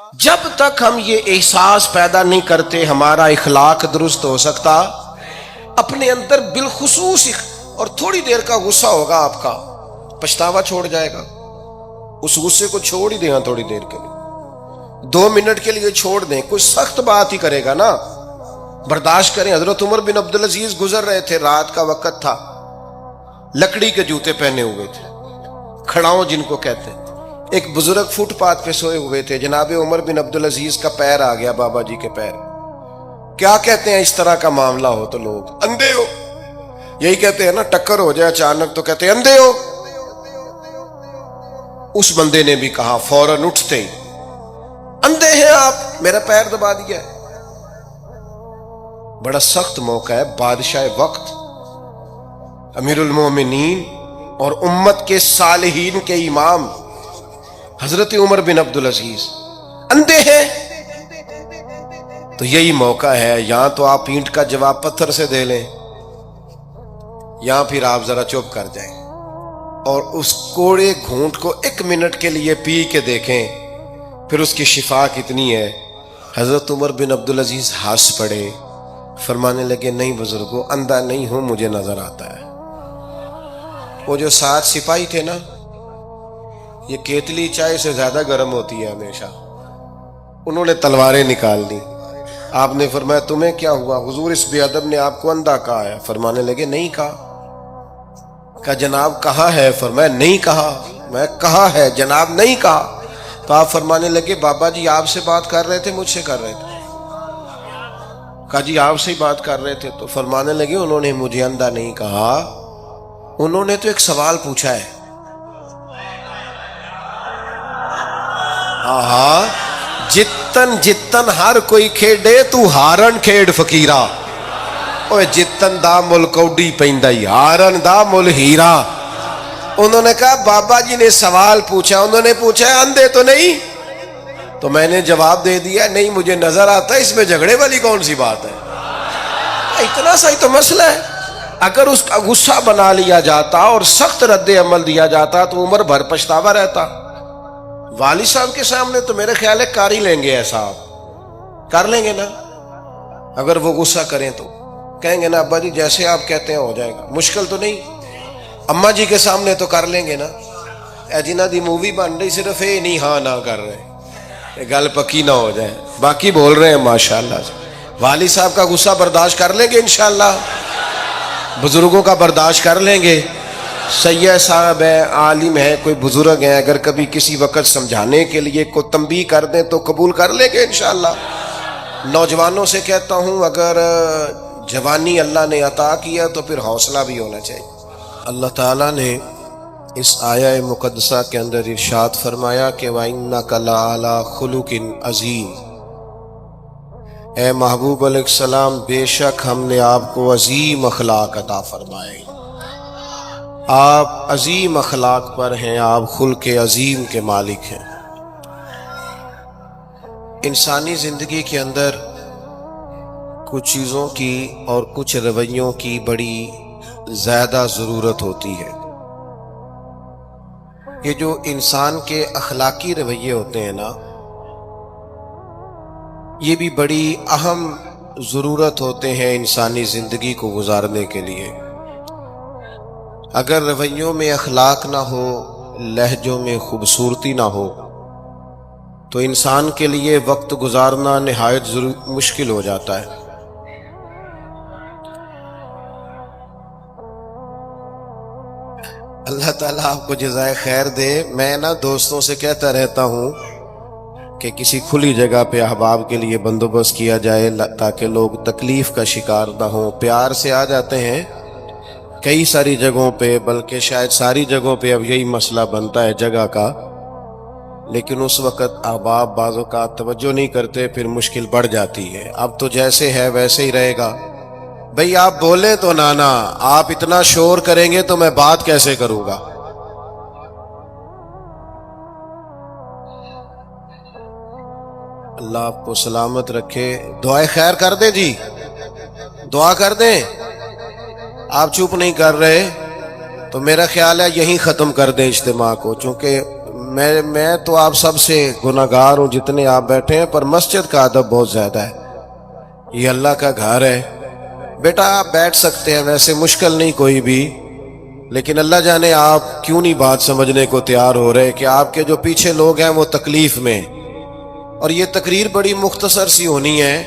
جب تک ہم یہ احساس پیدا نہیں کرتے ہمارا اخلاق درست ہو سکتا. اپنے اندر بالخصوص اور تھوڑی دیر کا غصہ ہوگا آپ کا، پچھتاوا چھوڑ جائے گا. اس غصے کو چھوڑ ہی دیں تھوڑی دیر کے لیے، 2 منٹ کے لیے چھوڑ دیں. کوئی سخت بات ہی کرے گا نا، برداشت کریں. حضرت عمر بن عبدالعزیز گزر رہے تھے، رات کا وقت تھا، لکڑی کے جوتے پہنے ہوئے تھے، کھڑاؤں جن کو کہتے ہیں. ایک بزرگ فٹ پاتھ پہ سوئے ہوئے تھے. جناب عمر بن عبدالعزیز کا پیر آ گیا، بابا جی کے پیر. کیا کہتے ہیں اس طرح کا معاملہ ہو تو لوگ؟ اندھے ہو. یہی کہتے ہیں نا، ٹکر ہو جائے اچانک تو کہتے ہیں اندھے ہو. اس بندے نے بھی کہا فوراً اٹھتے ہی، اندھے ہیں آپ، میرا پیر دبا دیا ہے. بڑا سخت موقع ہے. بادشاہ وقت، امیر المومنین اور امت کے صالحین کے امام حضرت عمر بن عبدالعزیز اندھے ہیں. تو یہی موقع ہے، یہاں تو آپ اینٹ کا جواب پتھر سے دے لیں، یہاں پھر آپ ذرا چپ کر جائیں اور اس کوڑے گھونٹ کو 1 منٹ کے لیے پی کے دیکھیں، پھر اس کی شفا کتنی ہے. حضرت عمر بن عبدالعزیز ہنس پڑے، فرمانے لگے نہیں بزرگوں، اندھا نہیں ہوں، مجھے نظر آتا ہے. وہ جو 7 سپاہی تھے نا، یہ کیتلی چائے سے زیادہ گرم ہوتی ہے ہمیشہ. انہوں نے تلواریں نکال لی. آپ نے فرمایا تمہیں کیا ہوا؟ حضور اس بے ادب نے آپ کو اندھا کہا ہے. فرمانے لگے نہیں کہا. کہا جناب کہا ہے؟ فرمایا نہیں کہا. میں کہا ہے جناب نہیں کہا. تو آپ فرمانے لگے بابا جی آپ سے بات کر رہے تھے مجھ سے کر رہے تھے؟ کہا جی آپ سے ہی بات کر رہے تھے. تو فرمانے لگے انہوں نے مجھے اندھا نہیں کہا، انہوں نے تو ایک سوال پوچھا ہے. آہا، جتن جتن ہر کوئی کھیڈے تو ہارن کھیڈ فقیرا. اوے جتن دا مل کوڈی پیندائی، ہارن دا مل ہیرا. انہوں نے کہا بابا جی نے سوال پوچھا، انہوں نے پوچھا ہے اندھے تو نہیں؟ تو میں نے جواب دے دیا نہیں مجھے نظر آتا ہے. اس میں جھگڑے والی کون سی بات ہے؟ اتنا سا ہی تو مسئلہ ہے. اگر اس کا غصہ بنا لیا جاتا اور سخت رد عمل دیا جاتا تو عمر بھر پچھتاوا رہتا. والد صاحب کے سامنے تو میرے خیال ہے کر ہی لیں گے، ایسا آپ کر لیں گے نا. اگر وہ غصہ کریں تو کہیں گے نا ابا جی جیسے آپ کہتے ہیں ہو جائے گا، مشکل تو نہیں. اماں جی کے سامنے تو کر لیں گے نا. اے جنہ دی مووی بن رہی صرف یہ نہیں ہاں نہ کر رہے، گل پکی نہ ہو جائے، باقی بول رہے ہیں ماشاءاللہ سے. والد صاحب کا غصہ برداشت کر لیں گے انشاءاللہ، بزرگوں کا برداشت کر لیں گے. سید صاحب ہے، عالم ہے، کوئی بزرگ ہیں، اگر کبھی کسی وقت سمجھانے کے لیے کو تنبیہ کر دیں تو قبول کر لیں گے انشاءاللہ. نوجوانوں سے کہتا ہوں اگر جوانی اللہ نے عطا کیا تو پھر حوصلہ بھی ہونا چاہیے. اللہ تعالیٰ نے اس آیہ مقدسہ کے اندر ارشاد فرمایا کہ وَإِنَّكَ لَعَلَىٰ خُلُقٍ عَظِيمٍ. اے محبوب علیہ السلام بے شک ہم نے آپ کو عظیم اخلاق عطا فرمائے. آپ عظیم اخلاق پر ہیں، آپ خلق عظیم کے مالک ہیں. انسانی زندگی کے اندر کچھ چیزوں کی اور کچھ رویوں کی بڑی زیادہ ضرورت ہوتی ہے. یہ جو انسان کے اخلاقی رویے ہوتے ہیں نا، یہ بھی بڑی اہم ضرورت ہوتے ہیں انسانی زندگی کو گزارنے کے لیے. اگر رویوں میں اخلاق نہ ہو، لہجوں میں خوبصورتی نہ ہو تو انسان کے لیے وقت گزارنا نہایت مشکل ہو جاتا ہے. اللہ تعالیٰ آپ کو جزائے خیر دے. میں نا دوستوں سے کہتا رہتا ہوں کہ کسی کھلی جگہ پہ احباب کے لیے بندوبست کیا جائے تاکہ لوگ تکلیف کا شکار نہ ہوں. پیار سے آ جاتے ہیں کئی ساری جگہوں پہ، بلکہ شاید ساری جگہوں پہ اب یہی مسئلہ بنتا ہے جگہ کا، لیکن اس وقت احباب بعض اوقات توجہ نہیں کرتے، پھر مشکل بڑھ جاتی ہے. اب تو جیسے ہے ویسے ہی رہے گا. بھئی آپ بولیں تو نانا، آپ اتنا شور کریں گے تو میں بات کیسے کروں گا؟ اللہ آپ کو سلامت رکھے. دعائے خیر کر دیں جی، دعا کر دیں. آپ چپ نہیں کر رہے تو میرا خیال ہے یہیں ختم کر دیں اجتماع کو، چونکہ میں تو آپ سب سے گناہگار ہوں جتنے آپ بیٹھے ہیں، پر مسجد کا ادب بہت زیادہ ہے. یہ اللہ کا گھر ہے. بیٹا آپ بیٹھ سکتے ہیں، ویسے مشکل نہیں کوئی بھی، لیکن اللہ جانے آپ کیوں نہیں بات سمجھنے کو تیار ہو رہے کہ آپ کے جو پیچھے لوگ ہیں وہ تکلیف میں. اور یہ تقریر بڑی مختصر سی ہونی ہے،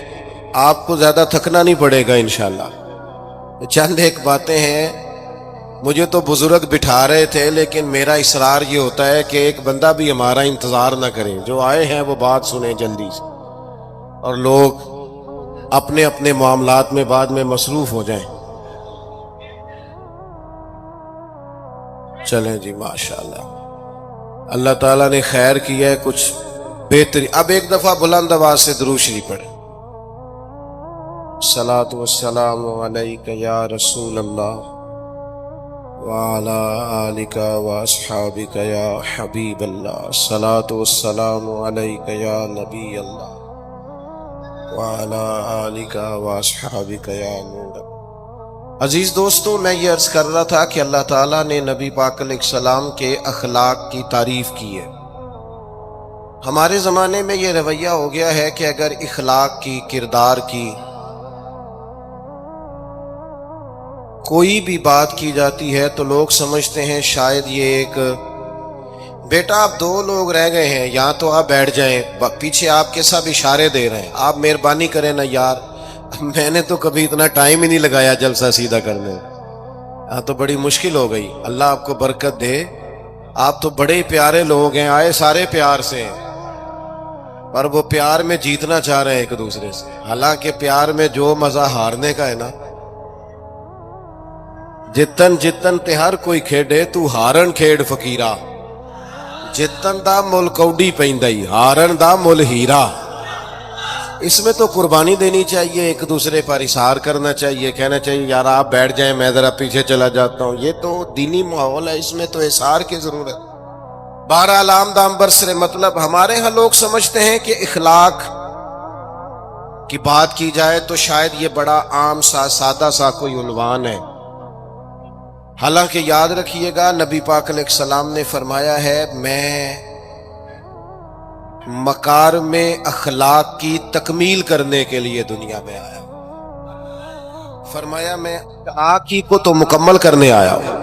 آپ کو زیادہ تھکنا نہیں پڑے گا انشاءاللہ. چند ایک باتیں ہیں. مجھے تو بزرگ بٹھا رہے تھے، لیکن میرا اصرار یہ ہوتا ہے کہ ایک بندہ بھی ہمارا انتظار نہ کریں، جو آئے ہیں وہ بات سنیں جلدی سے، اور لوگ اپنے اپنے معاملات میں بعد میں مصروف ہو جائیں. چلیں جی ماشاءاللہ، اللہ تعالیٰ نے خیر کیا ہے، کچھ بہتری. اب ایک دفعہ بلند آواز سے درود شریف پڑھیں. الصلاۃ والسلام علیک یا رسول اللہ وعلی آلک واصحابک یا حبیب اللہ. الصلاۃ والسلام علیک یا نبی اللہ وعلی آلک واصحابک یا نور. عزیز دوستو، میں یہ عرض کر رہا تھا کہ اللہ تعالیٰ نے نبی پاک علیہ السلام کے اخلاق کی تعریف کی ہے. ہمارے زمانے میں یہ رویہ ہو گیا ہے کہ اگر اخلاق کی، کردار کی کوئی بھی بات کی جاتی ہے تو لوگ سمجھتے ہیں شاید یہ ایک بیٹا آپ دو لوگ رہ گئے ہیں، یا تو آپ بیٹھ جائیں، پیچھے آپ کے سب اشارے دے رہے ہیں، آپ مہربانی کریں نا یار. میں نے تو کبھی اتنا ٹائم ہی نہیں لگایا جلسہ سیدھا کرنے. ہاں تو بڑی مشکل ہو گئی. اللہ آپ کو برکت دے. آپ تو بڑے پیارے لوگ ہیں، آئے سارے پیار سے ہیں، پر وہ پیار میں جیتنا چاہ رہے ہیں ایک دوسرے سے. حالانکہ پیار میں جو مزہ ہارنے کا ہے نا. جتن جتن تے ہر کوئی کھیڈے تو ہارن کھیڈ فقیرا، جتن دا مل کوڈی پیندائی ہارن دا مل ہیرا. اس میں تو قربانی دینی چاہیے، ایک دوسرے پر اظہار کرنا چاہیے، کہنا چاہیے یار آپ بیٹھ جائیں میں ذرا پیچھے چلا جاتا ہوں. یہ تو دینی ماحول ہے، اس میں تو اظہار کی ضرورت. بہرحال دام برسر مطلب ہمارے ہاں لوگ سمجھتے ہیں کہ اخلاق کی بات کی جائے تو شاید یہ بڑا عام سا سادہ سا کوئی عنوان ہے. حالانکہ یاد رکھیے گا نبی پاک علیہ السلام نے فرمایا ہے میں مکارم اخلاق کی تکمیل کرنے کے لیے دنیا میں آیا ہوں. فرمایا میں اخلاق کو تو مکمل کرنے آیا ہوں.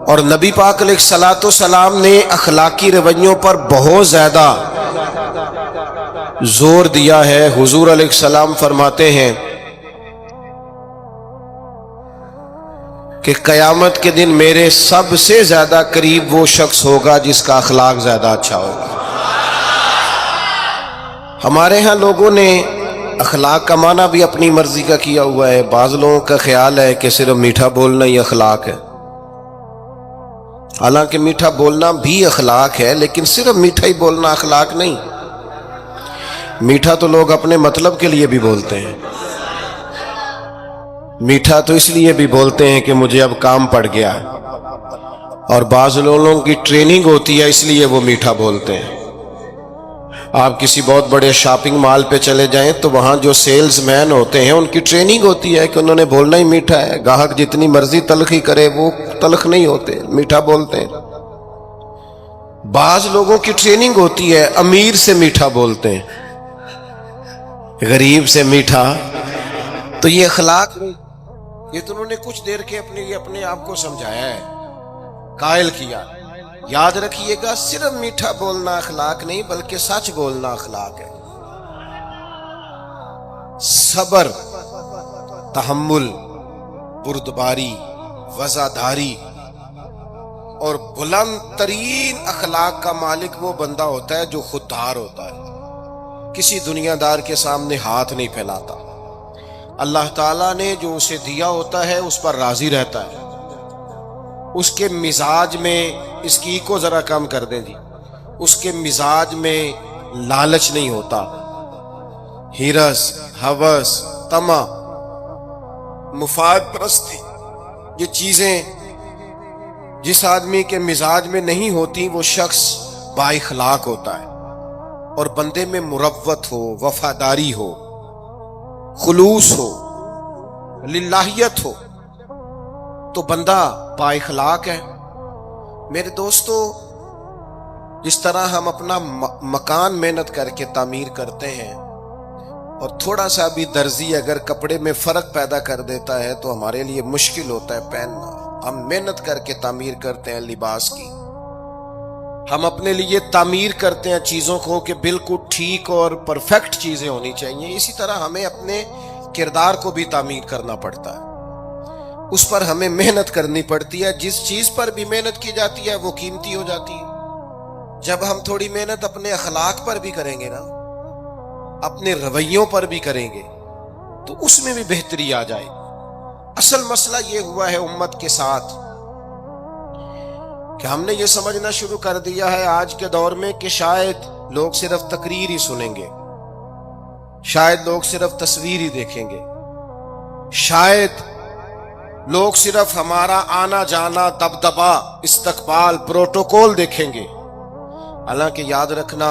اور نبی پاک علیہ السلام نے اخلاقی رویوں پر بہت زیادہ زور دیا ہے. حضور علیہ السلام فرماتے ہیں کہ قیامت کے دن میرے سب سے زیادہ قریب وہ شخص ہوگا جس کا اخلاق زیادہ اچھا ہوگا. ہمارے ہاں لوگوں نے اخلاق کا معنی بھی اپنی مرضی کا کیا ہوا ہے. بعض لوگوں کا خیال ہے کہ صرف میٹھا بولنا ہی اخلاق ہے. حالانکہ میٹھا بولنا بھی اخلاق ہے، لیکن صرف میٹھا ہی بولنا اخلاق نہیں. میٹھا تو لوگ اپنے مطلب کے لیے بھی بولتے ہیں. میٹھا تو اس لیے بھی بولتے ہیں کہ مجھے اب کام پڑ گیا ہے، اور بعض لوگوں کی ٹریننگ ہوتی ہے اس لیے وہ میٹھا بولتے ہیں. آپ کسی بہت بڑے شاپنگ مال پہ چلے جائیں تو وہاں جو سیلز مین ہوتے ہیں ان کی ٹریننگ ہوتی ہے کہ انہوں نے بولنا ہی میٹھا ہے. گاہک جتنی مرضی تلخی کرے وہ تلخ نہیں ہوتے، میٹھا بولتے ہیں. بعض لوگوں کی ٹریننگ ہوتی ہے امیر سے میٹھا بولتے ہیں، غریب سے میٹھا. تو یہ اخلاق نہیں، یہ تو انہوں نے کچھ دیر کے اپنے آپ کو سمجھایا ہے، قائل کیا. یاد رکھیے گا صرف میٹھا بولنا اخلاق نہیں بلکہ سچ بولنا اخلاق ہے. صبر، تحمل، بردباری، وفاداری اور بلند ترین اخلاق کا مالک وہ بندہ ہوتا ہے جو خوددار ہوتا ہے، کسی دنیا دار کے سامنے ہاتھ نہیں پھیلاتا. اللہ تعالیٰ نے جو اسے دیا ہوتا ہے اس پر راضی رہتا ہے. اس کے مزاج میں اس کی کو ذرا کم کر دیں جی، اس کے مزاج میں لالچ نہیں ہوتا، ہرس، ہوس، طمع، مفاد پرستی، یہ چیزیں جس آدمی کے مزاج میں نہیں ہوتی وہ شخص با اخلاق ہوتا ہے. اور بندے میں مروت ہو، وفاداری ہو، خلوص ہو، للہیت ہو تو بندہ با اخلاق ہے. میرے دوستو، جس طرح ہم اپنا مکان محنت کر کے تعمیر کرتے ہیں اور تھوڑا سا بھی درزی اگر کپڑے میں فرق پیدا کر دیتا ہے تو ہمارے لیے مشکل ہوتا ہے پہننا. ہم محنت کر کے تعمیر کرتے ہیں لباس کی. ہم اپنے لیے تعمیر کرتے ہیں چیزوں کو کہ بالکل ٹھیک اور پرفیکٹ چیزیں ہونی چاہیے. اسی طرح ہمیں اپنے کردار کو بھی تعمیر کرنا پڑتا ہے. اس پر ہمیں محنت کرنی پڑتی ہے. جس چیز پر بھی محنت کی جاتی ہے وہ قیمتی ہو جاتی ہے. جب ہم تھوڑی محنت اپنے اخلاق پر بھی کریں گے نا، اپنے رویوں پر بھی کریں گے، تو اس میں بھی بہتری آ جائے. اصل مسئلہ یہ ہوا ہے امت کے ساتھ کہ ہم نے یہ سمجھنا شروع کر دیا ہے آج کے دور میں کہ شاید لوگ صرف تقریر ہی سنیں گے، شاید لوگ صرف تصویر ہی دیکھیں گے، شاید لوگ صرف ہمارا آنا جانا، دبدبا، استقبال، پروٹوکول دیکھیں گے. حالانکہ یاد رکھنا،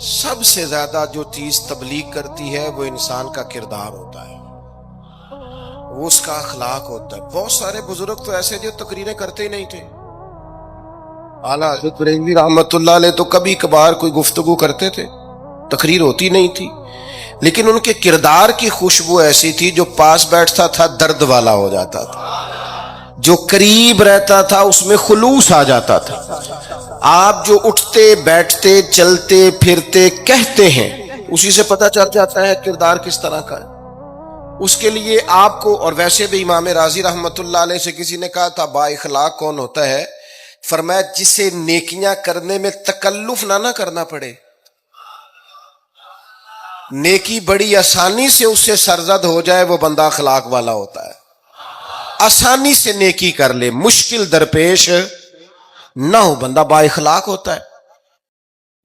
سب سے زیادہ جو چیز تبلیغ کرتی ہے وہ انسان کا کردار ہوتا ہے، وہ اس کا اخلاق ہوتا ہے. بہت سارے بزرگ تو ایسے جو تقریریں کرتے ہی نہیں تھے. اعلیٰ حضرت بریلوی رحمت اللہ علیہ تو کبھی کبھار کوئی گفتگو کرتے تھے، تقریر ہوتی نہیں تھی، لیکن ان کے کردار کی خوشبو ایسی تھی جو پاس بیٹھتا تھا درد والا ہو جاتا تھا، جو قریب رہتا تھا اس میں خلوص آ جاتا تھا. آپ جو اٹھتے بیٹھتے چلتے پھرتے کہتے ہیں اسی سے پتہ چل جاتا ہے کردار کس طرح کا ہے. اس کے لیے آپ کو، اور ویسے بھی امام راضی رحمت اللہ علیہ سے کسی نے کہا تھا با اخلاق کون ہوتا ہے؟ فرمایا جسے نیکیاں کرنے میں تکلف نہ کرنا پڑے. نیکی بڑی آسانی سے اس سے سرزد ہو جائے، وہ بندہ اخلاق والا ہوتا ہے. آسانی سے نیکی کر لے، مشکل درپیش نہ ہو، بندہ با اخلاق ہوتا ہے.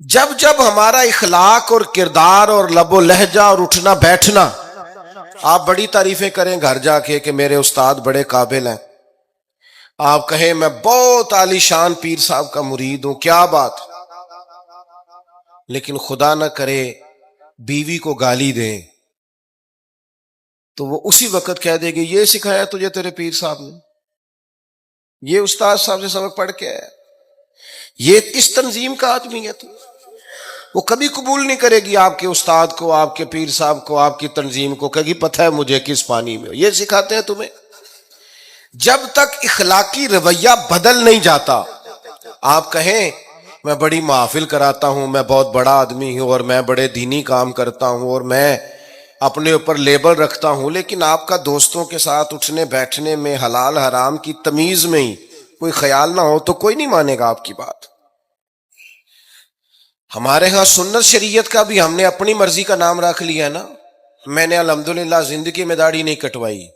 جب جب ہمارا اخلاق اور کردار اور لب و لہجہ اور اٹھنا بیٹھنا، آپ بڑی تعریفیں کریں گھر جا کے کہ میرے استاد بڑے قابل ہیں، آپ کہیں میں بہت عالی شان پیر صاحب کا مرید ہوں، کیا بات، لیکن خدا نہ کرے بیوی کو گالی دیں تو وہ اسی وقت کہہ دے گی یہ سکھایا تجھے تیرے پیر صاحب نے، یہ استاد صاحب سے سبق پڑھ کے آیا، یہ اس تنظیم کا آدمی ہے. تو وہ کبھی قبول نہیں کرے گی آپ کے استاد کو، آپ کے پیر صاحب کو، آپ کی تنظیم کو، کہے گی پتہ ہے مجھے کس پانی میں یہ سکھاتے ہیں تمہیں. جب تک اخلاقی رویہ بدل نہیں جاتا، آپ کہیں میں بڑی محافل کراتا ہوں، میں بہت بڑا آدمی ہوں اور میں بڑے دینی کام کرتا ہوں اور میں اپنے اوپر لیبل رکھتا ہوں، لیکن آپ کا دوستوں کے ساتھ اٹھنے بیٹھنے میں حلال حرام کی تمیز میں ہی کوئی خیال نہ ہو تو کوئی نہیں مانے گا آپ کی بات. ہمارے ہاں سنت شریعت کا بھی ہم نے اپنی مرضی کا نام رکھ لیا نا. میں نے الحمدللہ زندگی میں داڑھی نہیں کٹوائی،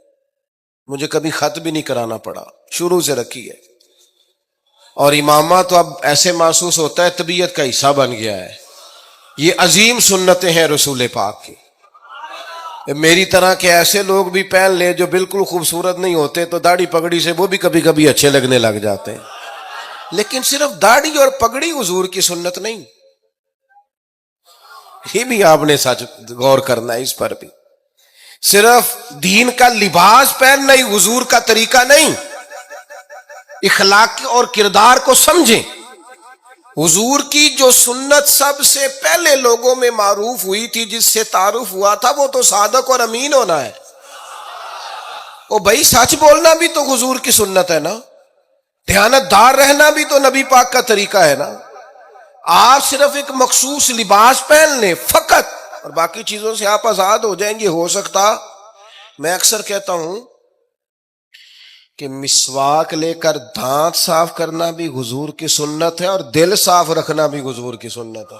مجھے کبھی خط بھی نہیں کرانا پڑا، شروع سے رکھی ہے. اور امامہ تو اب ایسے محسوس ہوتا ہے طبیعت کا حصہ بن گیا ہے. یہ عظیم سنتیں ہیں رسول پاک کی. میری طرح کے ایسے لوگ بھی پہن لیں جو بالکل خوبصورت نہیں ہوتے تو داڑھی پگڑی سے وہ بھی کبھی کبھی اچھے لگنے لگ جاتے ہیں، لیکن صرف داڑھی اور پگڑی حضور کی سنت نہیں. یہ بھی آپ نے سچ غور کرنا ہے اس پر بھی. صرف دین کا لباس پہننا ہی حضور کا طریقہ نہیں. اخلاق اور کردار کو سمجھیں. حضور کی جو سنت سب سے پہلے لوگوں میں معروف ہوئی تھی، جس سے تعارف ہوا تھا، وہ تو صادق اور امین ہونا ہے. او بھائی سچ بولنا بھی تو حضور کی سنت ہے نا، دیانت دار رہنا بھی تو نبی پاک کا طریقہ ہے نا. آپ صرف ایک مخصوص لباس پہن لیں فقط اور باقی چیزوں سے آپ آزاد ہو جائیں گے. ہو سکتا، میں اکثر کہتا ہوں کہ مسواک لے کر دانت صاف کرنا بھی حضور کی سنت ہے اور دل صاف رکھنا بھی حضور کی سنت ہے.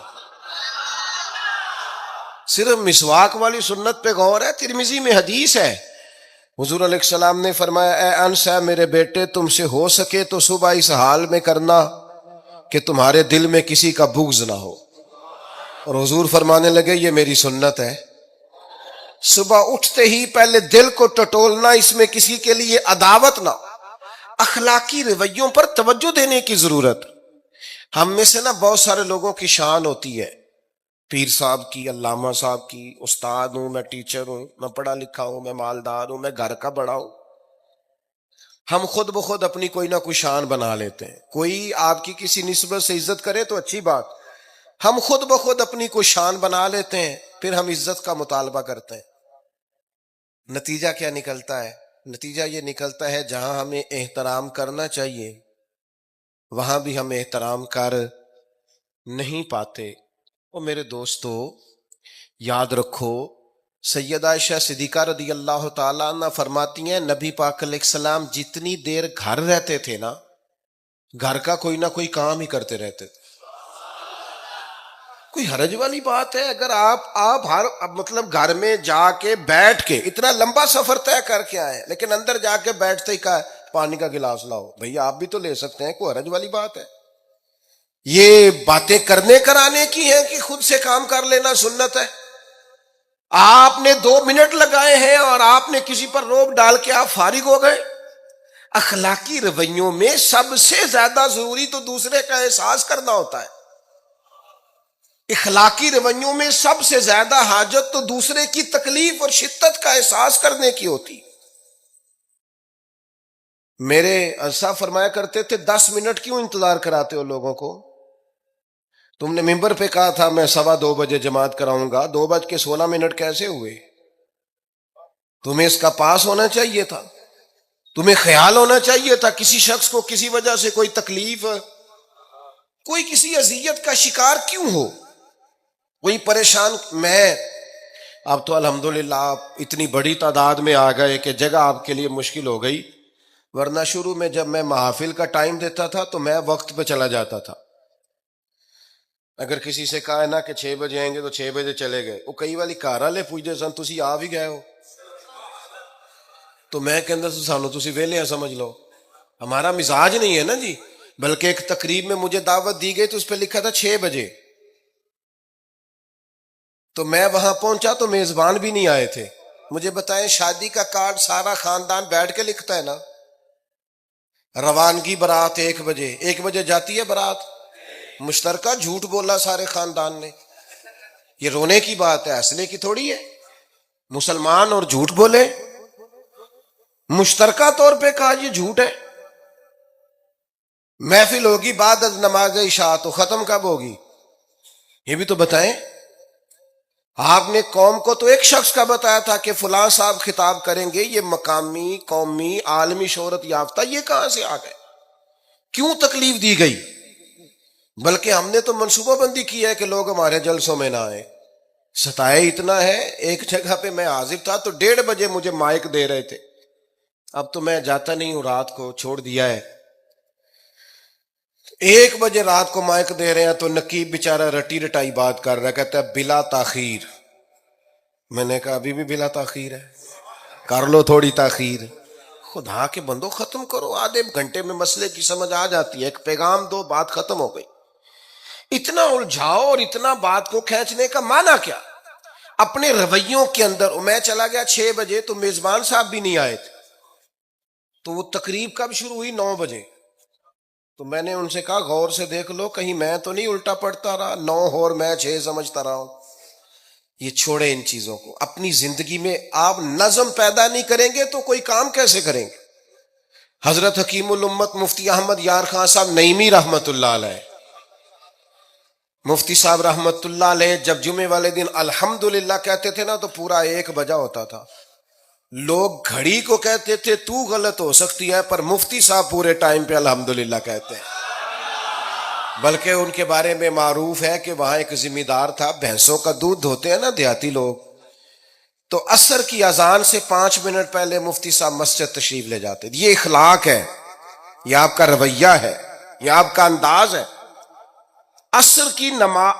صرف مسواک والی سنت پہ غور ہے. ترمذی میں حدیث ہے، حضور علیہ السلام نے فرمایا اے انس ہے میرے بیٹے، تم سے ہو سکے تو صبح اس حال میں کرنا کہ تمہارے دل میں کسی کا بغض نہ ہو. اور حضور فرمانے لگے یہ میری سنت ہے. صبح اٹھتے ہی پہلے دل کو ٹٹولنا، اس میں کسی کے لیے عداوت نہ. اخلاقی رویوں پر توجہ دینے کی ضرورت. ہم میں سے نا بہت سارے لوگوں کی شان ہوتی ہے، پیر صاحب کی، علامہ صاحب کی، استاد ہوں، میں ٹیچر ہوں، میں پڑھا لکھا ہوں، میں مالدار ہوں، میں گھر کا بڑا ہوں. ہم خود بخود اپنی کوئی نہ کوئی شان بنا لیتے ہیں. کوئی آپ کی کسی نسبت سے عزت کرے تو اچھی بات، ہم خود بخود اپنی کوئی شان بنا لیتے ہیں، پھر ہم عزت کا مطالبہ کرتے ہیں. نتیجہ کیا نکلتا ہے؟ نتیجہ یہ نکلتا ہے جہاں ہمیں احترام کرنا چاہیے وہاں بھی ہم احترام کر نہیں پاتے. اور میرے دوستو یاد رکھو، سیدہ عائشہ صدیقہ رضی اللہ تعالیٰ عنہ فرماتی ہیں نبی پاک علیہ السلام جتنی دیر گھر رہتے تھے نا، گھر کا کوئی نہ کوئی کام ہی کرتے رہتے تھے. کوئی حرج والی بات ہے اگر آپ ہر مطلب گھر میں جا کے بیٹھ کے اتنا لمبا سفر طے کر کے آئے لیکن اندر جا کے بیٹھتے ہی کہا پانی کا گلاس لاؤ؟ بھئی آپ بھی تو لے سکتے ہیں، کوئی حرج والی بات ہے؟ یہ باتیں کرنے کرانے کی ہیں کہ خود سے کام کر لینا سنت ہے؟ آپ نے 2 منٹ لگائے ہیں اور آپ نے کسی پر روب ڈال کے آپ فارغ ہو گئے. اخلاقی رویوں میں سب سے زیادہ ضروری تو دوسرے کا احساس کرنا ہوتا ہے. اخلاقی رویوں میں سب سے زیادہ حاجت تو دوسرے کی تکلیف اور شدت کا احساس کرنے کی ہوتی. میرے اسا فرمایا کرتے تھے 10 منٹ کیوں انتظار کراتے ہو لوگوں کو؟ تم نے ممبر پہ کہا تھا میں 2:15 بجے جماعت کراؤں گا، 2:16 کیسے ہوئے؟ تمہیں اس کا پاس ہونا چاہیے تھا، تمہیں خیال ہونا چاہیے تھا کسی شخص کو کسی وجہ سے کوئی تکلیف، کوئی کسی اذیت کا شکار کیوں ہو، کوئی پریشان. میں اب تو الحمدللہ آپ اتنی بڑی تعداد میں آ گئے کہ جگہ آپ کے لیے مشکل ہو گئی، ورنہ شروع میں جب میں محافل کا ٹائم دیتا تھا تو میں وقت پہ چلا جاتا تھا. اگر کسی سے کہا ہے نا کہ 6 بجے آئیں گے تو 6 بجے چلے گئے. وہ کئی والی گھر والے پوچھتے سن تسی آ بھی گئے ہو؟ تو میں کہندا سانو تسی ویلے سمجھ لو. ہمارا مزاج نہیں ہے نا جی. بلکہ ایک تقریب میں مجھے دعوت دی گئی تو اس پہ لکھا تھا 6 بجے، تو میں وہاں پہنچا تو میزبان بھی نہیں آئے تھے. مجھے بتائیں شادی کا کارڈ سارا خاندان بیٹھ کے لکھتا ہے نا، روانگی برات 1 بجے، 1 بجے جاتی ہے برات، مشترکہ جھوٹ بولا سارے خاندان نے. یہ رونے کی بات ہے، ہنسنے کی تھوڑی ہے. مسلمان اور جھوٹ بولے، مشترکہ طور پہ کہا یہ جھوٹ ہے. محفل ہوگی بعد از نماز عشاء، تو ختم کب ہوگی یہ بھی تو بتائیں. آپ نے قوم کو تو ایک شخص کا بتایا تھا کہ فلاں صاحب خطاب کریں گے، یہ مقامی قومی عالمی شہرت یافتہ، یہ کہاں سے آ گئے؟ کیوں تکلیف دی گئی؟ بلکہ ہم نے تو منصوبہ بندی کی ہے کہ لوگ ہمارے جلسوں میں نہ آئے. ستائے اتنا ہے، ایک جگہ پہ میں حاضر تھا تو 1:30 بجے مجھے مائک دے رہے تھے. اب تو میں جاتا نہیں ہوں، رات کو چھوڑ دیا ہے. 1 بجے رات کو مائک دے رہے ہیں تو نقیب بیچارہ رٹی رٹائی بات کر رہا ہے، کہتا ہے بلا تاخیر. میں نے کہا ابھی بھی بلا تاخیر ہے، کر لو تھوڑی تاخیر. خدا کے بندو ختم کرو، آدھے گھنٹے میں مسئلے کی سمجھ آ جاتی ہے، ایک پیغام دو، بات ختم ہو گئی. اتنا الجھاؤ اور اتنا بات کو کھینچنے کا معنی کیا؟ اپنے رویوں کے اندر. میں چلا گیا 6 بجے تو میزبان صاحب بھی نہیں آئے تھے، تو وہ تقریب کب شروع ہوئی؟ 9 بجے. تو میں نے ان سے کہا غور سے دیکھ لو کہیں میں تو نہیں الٹا پڑتا رہا، 9 اور میں 6 سمجھتا رہا ہوں. یہ چھوڑے ان چیزوں کو. اپنی زندگی میں آپ نظم پیدا نہیں کریں گے تو کوئی کام کیسے کریں گے؟ حضرت حکیم الامت مفتی احمد یار خان صاحب نعیمی رحمت اللہ علیہ، مفتی صاحب رحمت اللہ علیہ جب جمعے والے دن الحمدللہ کہتے تھے نا تو پورا 1 بجا ہوتا تھا. لوگ گھڑی کو کہتے تھے تو غلط ہو سکتی ہے، پر مفتی صاحب پورے ٹائم پہ الحمدللہ کہتے ہیں. بلکہ ان کے بارے میں معروف ہے کہ وہاں ایک ذمہ دار تھا، بھینسوں کا دودھ دھوتے ہیں نا دیہاتی لوگ، تو عصر کی اذان سے 5 منٹ پہلے مفتی صاحب مسجد تشریف لے جاتے. یہ اخلاق ہے، یہ آپ کا رویہ ہے، یہ آپ کا انداز ہے. عصر کی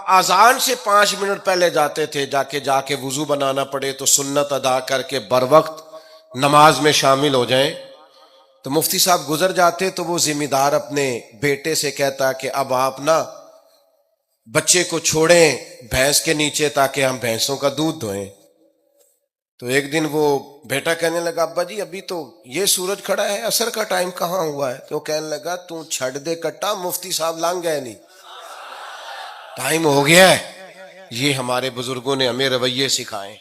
اذان سے 5 منٹ پہلے جاتے تھے، جا کے وضو بنانا پڑے تو سنت ادا کر کے بر وقت نماز میں شامل ہو جائیں. تو مفتی صاحب گزر جاتے تو وہ ذمہ دار اپنے بیٹے سے کہتا کہ اب آپ نا بچے کو چھوڑیں بھینس کے نیچے تاکہ ہم بھینسوں کا دودھ دھوئیں. تو ایک دن وہ بیٹا کہنے لگا ابا جی ابھی تو یہ سورج کھڑا ہے، عصر کا ٹائم کہاں ہوا ہے؟ تو کہنے لگا تو چھڑ دے کٹا، مفتی صاحب لانگ گئے نہیں، ٹائم ہو گیا ہے. یہ ہمارے بزرگوں نے ہمیں رویے سکھائے.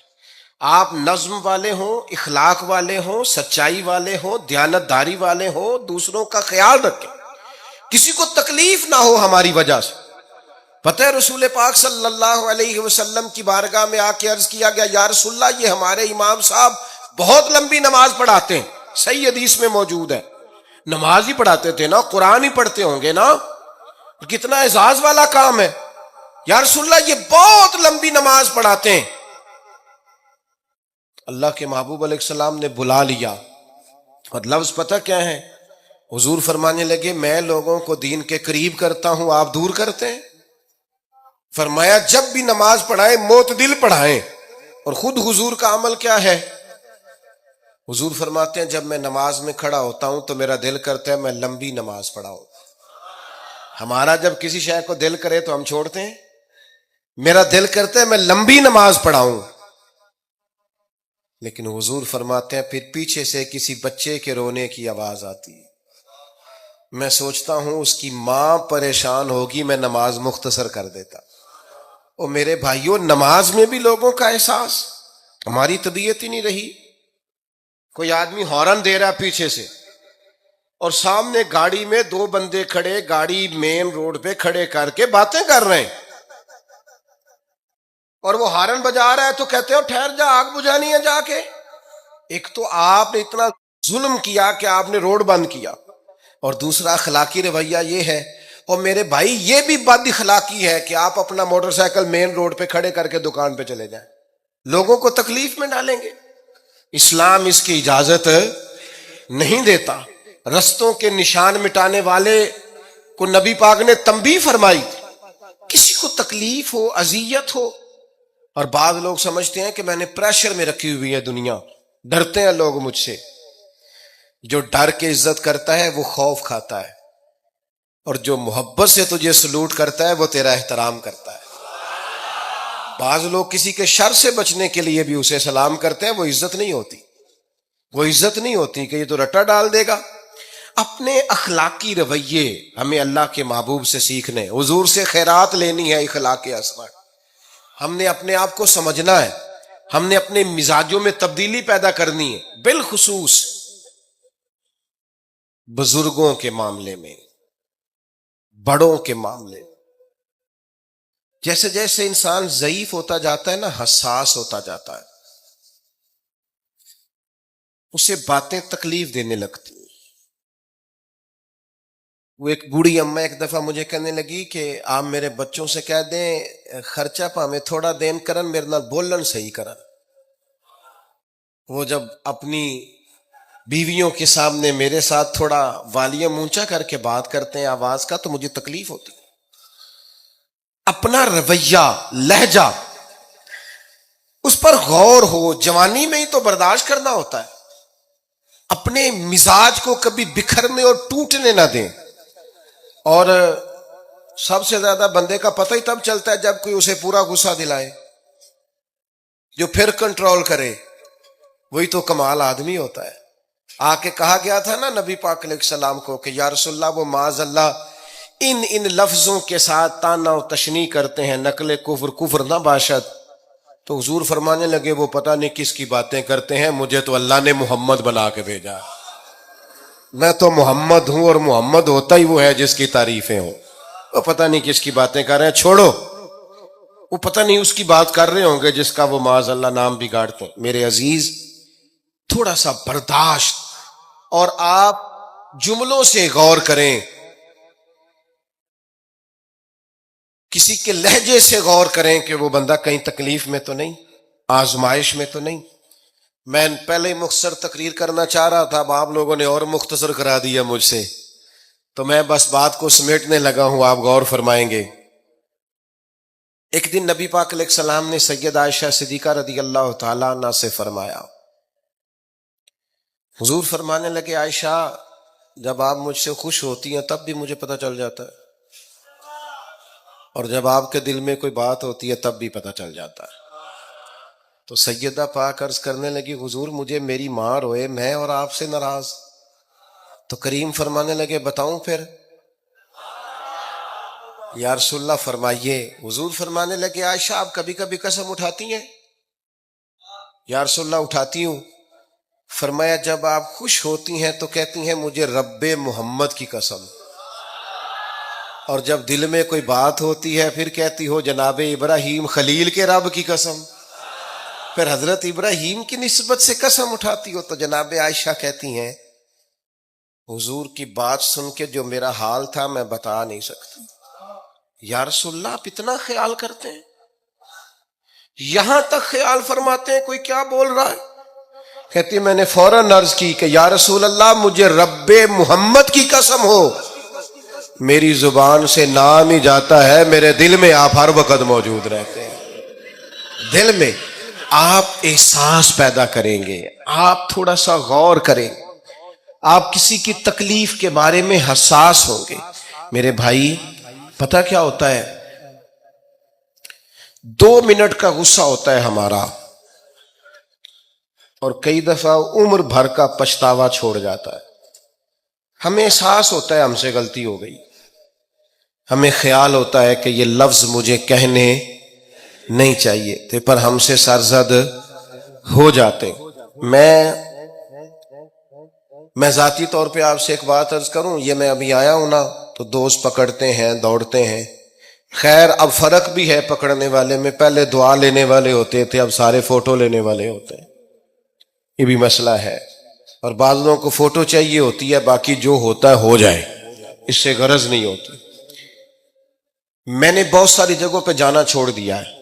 آپ نظم والے ہوں، اخلاق والے ہوں، سچائی والے ہوں، دیانت داری والے ہوں، دوسروں کا خیال رکھیں، کسی کو تکلیف نہ ہو ہماری وجہ سے۔ پتہ ہے رسول پاک صلی اللہ علیہ وسلم کی بارگاہ میں آ کے عرض کیا گیا، یا رسول اللہ یہ ہمارے امام صاحب بہت لمبی نماز پڑھاتے ہیں، صحیح حدیث میں موجود ہے، نماز ہی پڑھاتے تھے نا، قرآن ہی پڑھتے ہوں گے نا، کتنا اعزاز والا کام ہے، یا رسول اللہ یہ بہت لمبی نماز پڑھاتے ہیں۔ اللہ کے محبوب علیہ السلام نے بلا لیا، اور لفظ پتہ کیا ہے؟ حضور فرمانے لگے میں لوگوں کو دین کے قریب کرتا ہوں، آپ دور کرتے ہیں۔ فرمایا جب بھی نماز پڑھائیں معتدل پڑھائیں، اور خود حضور کا عمل کیا ہے؟ حضور فرماتے ہیں جب میں نماز میں کھڑا ہوتا ہوں تو میرا دل کرتا ہے میں لمبی نماز پڑھاؤں۔ ہمارا جب کسی شے کو دل کرے تو ہم چھوڑتے ہیں، میرا دل کرتا ہے میں لمبی نماز پڑھاؤں، لیکن حضور فرماتے ہیں پھر پیچھے سے کسی بچے کے رونے کی آواز آتی ہے، میں سوچتا ہوں اس کی ماں پریشان ہوگی، میں نماز مختصر کر دیتا۔ اور میرے بھائیوں نماز میں بھی لوگوں کا احساس، ہماری طبیعت ہی نہیں رہی۔ کوئی آدمی ہارن دے رہا ہے پیچھے سے، اور سامنے گاڑی میں دو بندے کھڑے، گاڑی مین روڈ پہ کھڑے کر کے باتیں کر رہے ہیں، اور وہ ہارن بجا رہا ہے تو کہتے ہو ٹھہر جا، آگ بجھانی ہے جا کے۔ ایک تو آپ نے اتنا ظلم کیا کہ آپ نے روڈ بند کیا، اور دوسرا اخلاقی رویہ یہ ہے، اور میرے بھائی یہ بھی بد اخلاقی ہے کہ آپ اپنا موٹر سائیکل مین روڈ پہ کھڑے کر کے دکان پہ چلے جائیں، لوگوں کو تکلیف میں ڈالیں گے۔ اسلام اس کی اجازت نہیں دیتا۔ رستوں کے نشان مٹانے والے کو نبی پاک نے تنبیہ فرمائی، کسی کو تکلیف ہو، اذیت ہو، اور بعض لوگ سمجھتے ہیں کہ میں نے پریشر میں رکھی ہوئی ہے دنیا، ڈرتے ہیں لوگ مجھ سے۔ جو ڈر کے عزت کرتا ہے وہ خوف کھاتا ہے، اور جو محبت سے تجھے سلوٹ کرتا ہے وہ تیرا احترام کرتا ہے۔ بعض لوگ کسی کے شر سے بچنے کے لیے بھی اسے سلام کرتے ہیں، وہ عزت نہیں ہوتی، وہ عزت نہیں ہوتی کہ یہ تو رٹا ڈال دے گا۔ اپنے اخلاقی رویے ہمیں اللہ کے محبوب سے سیکھنے، حضور سے خیرات لینی ہے، اخلاق اسما۔ ہم نے اپنے آپ کو سمجھنا ہے، ہم نے اپنے مزاجوں میں تبدیلی پیدا کرنی ہے، بالخصوص بزرگوں کے معاملے میں، بڑوں کے معاملے میں۔ جیسے جیسے انسان ضعیف ہوتا جاتا ہے نا، حساس ہوتا جاتا ہے، اسے باتیں تکلیف دینے لگتی ہیں۔ وہ ایک بوڑھی اماں ایک دفعہ مجھے کہنے لگی کہ آپ میرے بچوں سے کہہ دیں خرچہ پامیں تھوڑا دین کرن، میرے نال بولن صحیح کرن۔ وہ جب اپنی بیویوں کے سامنے میرے ساتھ تھوڑا والیوم اونچا کر کے بات کرتے ہیں آواز کا تو مجھے تکلیف ہوتی ہے۔ اپنا رویہ، لہجہ، اس پر غور ہو، جوانی میں ہی تو برداشت کرنا ہوتا ہے۔ اپنے مزاج کو کبھی بکھرنے اور ٹوٹنے نہ دیں، اور سب سے زیادہ بندے کا پتہ ہی تب چلتا ہے جب کوئی اسے پورا غصہ دلائے، جو پھر کنٹرول کرے، وہی تو کمال آدمی ہوتا ہے۔ آ کے کہا گیا تھا نا نبی پاک علیہ السلام کو کہ یا رسول اللہ وہ معاذ اللہ ان لفظوں کے ساتھ تانا و تشنیع کرتے ہیں، نقل کفر نہ باشد۔ تو حضور فرمانے لگے وہ پتہ نہیں کس کی باتیں کرتے ہیں، مجھے تو اللہ نے محمد بنا کے بھیجا، میں تو محمد ہوں، اور محمد ہوتا ہی وہ ہے جس کی تعریفیں ہوں۔ وہ پتہ نہیں کس کی باتیں کر رہے ہیں، چھوڑو، وہ پتہ نہیں اس کی بات کر رہے ہوں گے جس کا وہ معاذ اللہ نام بگاڑتے ہیں۔ میرے عزیز تھوڑا سا برداشت، اور آپ جملوں سے غور کریں، کسی کے لہجے سے غور کریں کہ وہ بندہ کہیں تکلیف میں تو نہیں، آزمائش میں تو نہیں۔ میں پہلے ہی مختصر تقریر کرنا چاہ رہا تھا، اب آپ لوگوں نے اور مختصر کرا دیا مجھ سے، تو میں بس بات کو سمیٹنے لگا ہوں، آپ غور فرمائیں گے۔ ایک دن نبی پاک علیہ السلام نے سید عائشہ صدیقہ رضی اللہ تعالیٰ عنہ سے فرمایا، حضور فرمانے لگے عائشہ جب آپ مجھ سے خوش ہوتی ہیں تب بھی مجھے پتہ چل جاتا ہے، اور جب آپ کے دل میں کوئی بات ہوتی ہے تب بھی پتہ چل جاتا ہے۔ تو سیدہ پاک عرض کرنے لگی حضور مجھے میری ماں روئے، میں اور آپ سے ناراض؟ تو کریم فرمانے لگے بتاؤں پھر؟ یا رسول اللہ فرمائیے۔ حضور فرمانے لگے عائشہ آپ کبھی کبھی قسم اٹھاتی ہیں؟ یا رسول اللہ اٹھاتی ہوں. فرمایا جب آپ خوش ہوتی ہیں تو کہتی ہیں مجھے رب محمد کی قسم، اور جب دل میں کوئی بات ہوتی ہے پھر کہتی ہو جناب ابراہیم خلیل کے رب کی قسم. پھر حضرت ابراہیم کی نسبت سے قسم اٹھاتی ہو. تو جناب عائشہ کہتی ہیں حضور کی بات سن کے جو میرا حال تھا میں بتا نہیں سکتی. یا رسول اللہ آپ اتنا خیال کرتے ہیں؟ یہاں تک خیال فرماتے ہیں کوئی کیا بول رہا ہے؟ کہتی میں نے فوراً عرض کی کہ یا رسول اللہ مجھے رب محمد کی قسم ہو، میری زبان سے نام ہی جاتا ہے، میرے دل میں آپ ہر وقت موجود رہتے ہیں. دل میں آپ احساس پیدا کریں گے، آپ تھوڑا سا غور کریں، آپ کسی کی تکلیف کے بارے میں حساس ہوں گے. میرے بھائی پتہ کیا ہوتا ہے، 2 منٹ کا غصہ ہوتا ہے ہمارا، اور کئی دفعہ عمر بھر کا پچھتاوا چھوڑ جاتا ہے. ہمیں احساس ہوتا ہے ہم سے غلطی ہو گئی، ہمیں خیال ہوتا ہے کہ یہ لفظ مجھے کہنے نہیں چاہیے تھے، پر ہم سے سرزد ہو جاتے. میں ذاتی طور پہ آپ سے ایک بات عرض کروں، یہ میں ابھی آیا ہوں نا تو دوست پکڑتے ہیں دوڑتے ہیں. خیر اب فرق بھی ہے پکڑنے والے میں، پہلے دعا لینے والے ہوتے تھے، اب سارے فوٹو لینے والے ہوتے ہیں. یہ بھی مسئلہ ہے. اور بعض لوگوں کو فوٹو چاہیے ہوتی ہے، باقی جو ہوتا ہے ہو جائے، اس سے غرض نہیں ہوتی. میں نے بہت ساری جگہوں پہ جانا چھوڑ دیا ہے.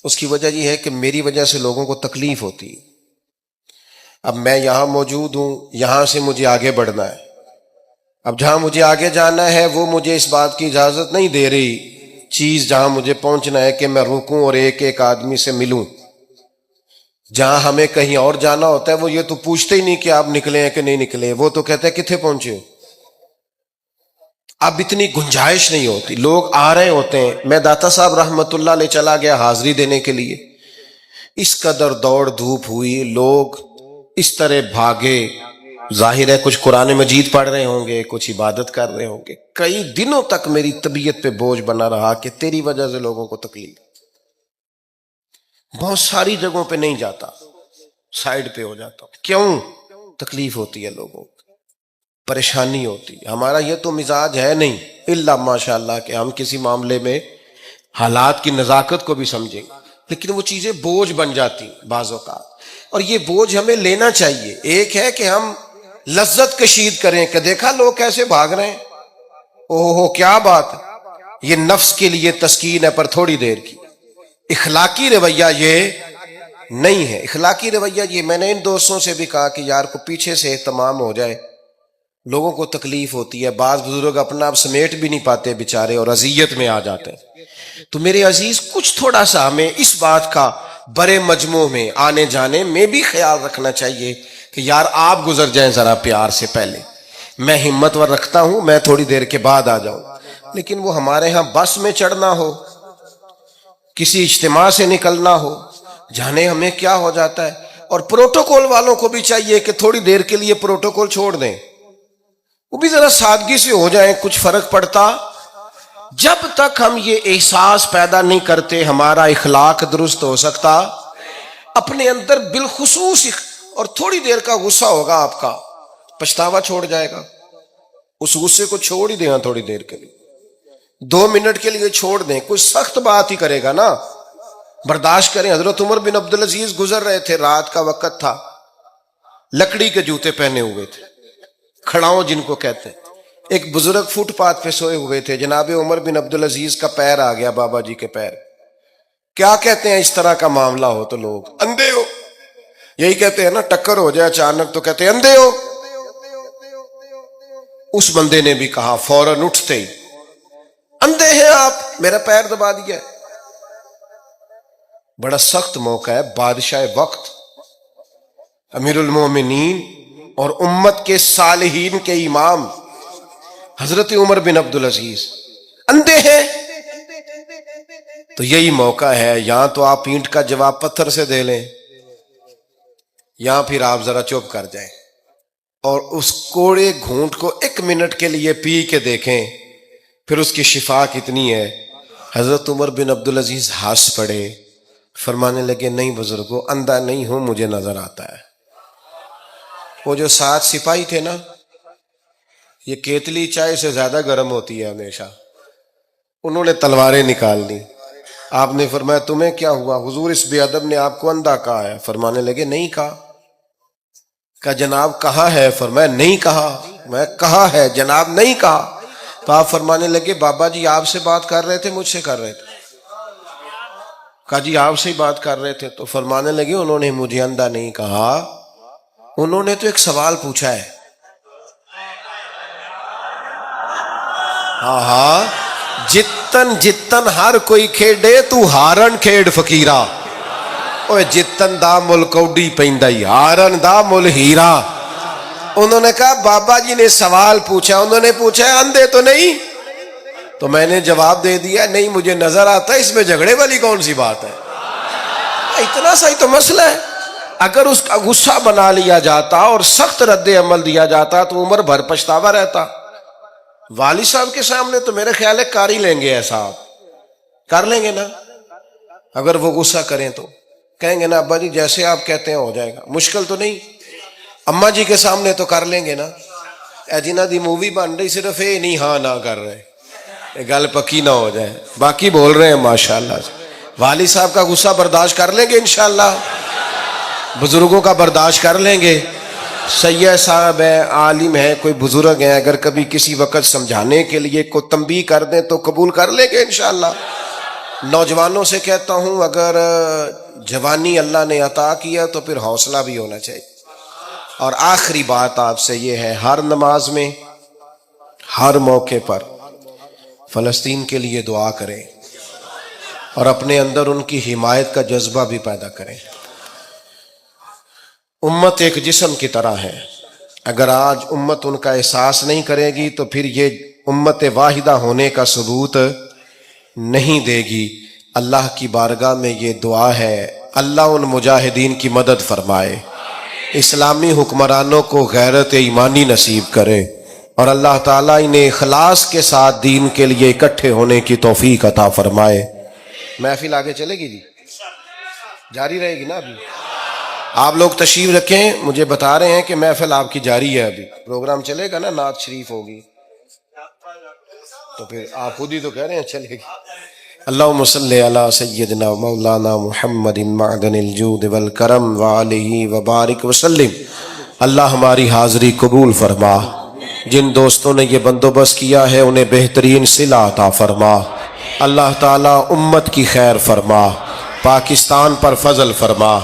اس کی وجہ یہ ہے کہ میری وجہ سے لوگوں کو تکلیف ہوتی ہے. اب میں یہاں موجود ہوں، یہاں سے مجھے آگے بڑھنا ہے. اب جہاں مجھے آگے جانا ہے وہ مجھے اس بات کی اجازت نہیں دے رہی چیز جہاں مجھے پہنچنا ہے کہ میں رکوں اور ایک ایک آدمی سے ملوں. جہاں ہمیں کہیں اور جانا ہوتا ہے وہ یہ تو پوچھتے ہی نہیں کہ آپ نکلے ہیں کہ نہیں نکلے، وہ تو کہتے ہیں کتنے پہنچے ہو. اب اتنی گنجائش نہیں ہوتی، لوگ آ رہے ہوتے ہیں. میں داتا صاحب رحمت اللہ علیہ چلا گیا حاضری دینے کے لیے، اس قدر دوڑ دھوپ ہوئی، لوگ اس طرح بھاگے. ظاہر ہے کچھ قرآن مجید پڑھ رہے ہوں گے، کچھ عبادت کر رہے ہوں گے. کئی دنوں تک میری طبیعت پہ بوجھ بنا رہا کہ تیری وجہ سے لوگوں کو تکلیف. بہت ساری جگہوں پہ نہیں جاتا، سائیڈ پہ ہو جاتا ہوں. کیوں؟ تکلیف ہوتی ہے لوگوں کو، پریشانی ہوتی ہے. ہمارا یہ تو مزاج ہے نہیں الا ماشاء اللہ کہ ہم کسی معاملے میں حالات کی نزاکت کو بھی سمجھیں، لیکن وہ چیزیں بوجھ بن جاتی بعض اوقات. اور یہ بوجھ ہمیں لینا چاہیے. ایک ہے کہ ہم لذت کشید کریں کہ دیکھا لوگ کیسے بھاگ رہے ہیں، اوہ کیا بات ہے. یہ نفس کے لیے تسکین ہے پر تھوڑی دیر کی. اخلاقی رویہ یہ نہیں ہے. اخلاقی رویہ یہ، میں نے ان دوستوں سے بھی کہا کہ یار کو پیچھے سے اہتمام ہو جائے، لوگوں کو تکلیف ہوتی ہے. بعض بزرگ اپنا آپ سمیٹ بھی نہیں پاتے بیچارے اور اذیت میں آ جاتے ہیں. تو میرے عزیز کچھ تھوڑا سا ہمیں اس بات کا بڑے مجموع میں آنے جانے میں بھی خیال رکھنا چاہیے کہ یار آپ گزر جائیں ذرا پیار سے، پہلے میں ہمت ور رکھتا ہوں، میں تھوڑی دیر کے بعد آ جاؤں. لیکن وہ ہمارے ہاں بس میں چڑھنا ہو، کسی اجتماع سے نکلنا ہو، جانے ہمیں کیا ہو جاتا ہے. اور پروٹوکول والوں کو بھی چاہیے کہ تھوڑی دیر کے لیے پروٹوکول چھوڑ دیں، وہ بھی ذرا سادگی سے ہو جائیں، کچھ فرق پڑتا. جب تک ہم یہ احساس پیدا نہیں کرتے ہمارا اخلاق درست ہو سکتا. اپنے اندر بالخصوص اور تھوڑی دیر کا غصہ ہوگا آپ کا، پچھتاوا چھوڑ جائے گا. اس غصے کو چھوڑ ہی دینا تھوڑی دیر کے لیے، 2 منٹ کے لیے چھوڑ دیں. کوئی سخت بات ہی کرے گا نا، برداشت کریں. حضرت عمر بن عبدالعزیز گزر رہے تھے، رات کا وقت تھا، لکڑی کے جوتے پہنے ہوئے تھے، کھڑاؤں جن کو کہتے ہیں. ایک بزرگ فٹ پاتھ پہ سوئے ہوئے تھے، جناب عمر بن عبدالعزیز کا پیر آ گیا، بابا جی کے پیر. کیا کہتے ہیں اس طرح کا معاملہ ہو تو لوگ اندھے ہو، یہی کہتے ہیں نا. ٹکر ہو جائے اچانک تو کہتے ہیں اندھے ہو. اس بندے نے بھی کہا فوراً اٹھتے ہی، اندھے ہیں آپ، میرا پیر دبا دیا. بڑا سخت موقع ہے. بادشاہ وقت، امیر المومنین اور امت کے صالحین کے امام حضرت عمر بن عبدالعزیز اندھے ہیں. تو یہی موقع ہے، یہاں تو آپ اینٹ کا جواب پتھر سے دے لیں، یہاں پھر آپ ذرا چپ کر جائیں اور اس کوڑے گھونٹ کو 1 منٹ کے لیے پی کے دیکھیں، پھر اس کی شفا کتنی ہے. حضرت عمر بن عبدالعزیز ہنس پڑے، فرمانے لگے نہیں بزرگوں، اندھا نہیں ہوں، مجھے نظر آتا ہے۔ وہ جو 7 سپاہی تھے نا، یہ کیتلی چائے سے زیادہ گرم ہوتی ہے ہمیشہ، انہوں نے تلواریں نکال لی۔ آپ نے فرمایا تمہیں کیا ہوا؟ حضور اس بے ادب نے آپ کو اندھا کہا ہے۔ فرمانے لگے نہیں کہا۔ کہا جناب کہا ہے؟ فرمایا نہیں کہا۔ میں کہا ہے جناب، نہیں کہا۔ تو آپ فرمانے لگے بابا جی آپ سے بات کر رہے تھے مجھ سے کر رہے تھے؟ کہا جی آپ سے ہی بات کر رہے تھے۔ تو فرمانے لگے انہوں نے مجھے اندھا نہیں کہا، انہوں نے تو ایک سوال پوچھا ہے۔ ہاں ہاں، جتن جتن ہر کوئی کھیڈے تو ہارن کھیڈ فقیرا، اوے جتن دا مل کوڈی پیندا ہارن دا مل ہیرا۔ انہوں نے کہا بابا جی نے سوال پوچھا، انہوں نے پوچھا ہے اندھے تو نہیں؟ تو میں نے جواب دے دیا نہیں مجھے نظر آتا ہے، اس میں جھگڑے والی کون سی بات ہے؟ اتنا سا ہی تو مسئلہ ہے۔ اگر اس کا غصہ بنا لیا جاتا اور سخت رد عمل دیا جاتا تو عمر بھر پچھتاوا رہتا۔ والد صاحب کے سامنے تو میرے خیال ہے کر ہی لیں گے، ایسا آپ کر لیں گے نا؟ اگر وہ غصہ کریں تو کہیں گے نا ابا جی جیسے آپ کہتے ہیں ہو جائے گا، مشکل تو نہیں۔ اماں جی کے سامنے تو کر لیں گے نا؟ اے جنہ دی مووی بن رہی صرف یہ نہیں ہاں نہ کر رہے، یہ گل پکی نہ ہو جائے، باقی بول رہے ہیں ماشاءاللہ سے۔ والد صاحب کا غصہ برداشت کر لیں گے انشاءاللہ، بزرگوں کا برداشت کر لیں گے۔ سید صاحب ہے، عالم ہے، کوئی بزرگ ہیں، اگر کبھی کسی وقت سمجھانے کے لیے کو تنبیہ کر دیں تو قبول کر لیں گے انشاءاللہ۔ نوجوانوں سے کہتا ہوں اگر جوانی اللہ نے عطا کیا تو پھر حوصلہ بھی ہونا چاہیے۔ اور آخری بات آپ سے یہ ہے، ہر نماز میں ہر موقع پر فلسطین کے لیے دعا کریں اور اپنے اندر ان کی حمایت کا جذبہ بھی پیدا کریں۔ امت ایک جسم کی طرح ہے، اگر آج امت ان کا احساس نہیں کرے گی تو پھر یہ امت واحدہ ہونے کا ثبوت نہیں دے گی۔ اللہ کی بارگاہ میں یہ دعا ہے، اللہ ان مجاہدین کی مدد فرمائے، اسلامی حکمرانوں کو غیرت ایمانی نصیب کرے، اور اللہ تعالیٰ انہیں اخلاص کے ساتھ دین کے لیے اکٹھے ہونے کی توفیق عطا فرمائے۔ محفل آگے چلے گی جی، جاری رہے گی نا؟ ابھی آپ لوگ تشریف رکھیں، مجھے بتا رہے ہیں کہ محفل آپ کی جاری ہے، ابھی پروگرام چلے گا نا، نعت شریف ہوگی، تو پھر آپ خود ہی تو کہہ رہے ہیں چلے گی۔ اللہم صلی علی سیدنا مولانا محمد معدن الجود والکرم وآلہ وبارک وسلم۔ اللہ ہماری حاضری قبول فرما، جن دوستوں نے یہ بندوبست کیا ہے انہیں بہترین صلہ عطا فرما۔ اللہ تعالیٰ امت کی خیر فرما، پاکستان پر فضل فرما۔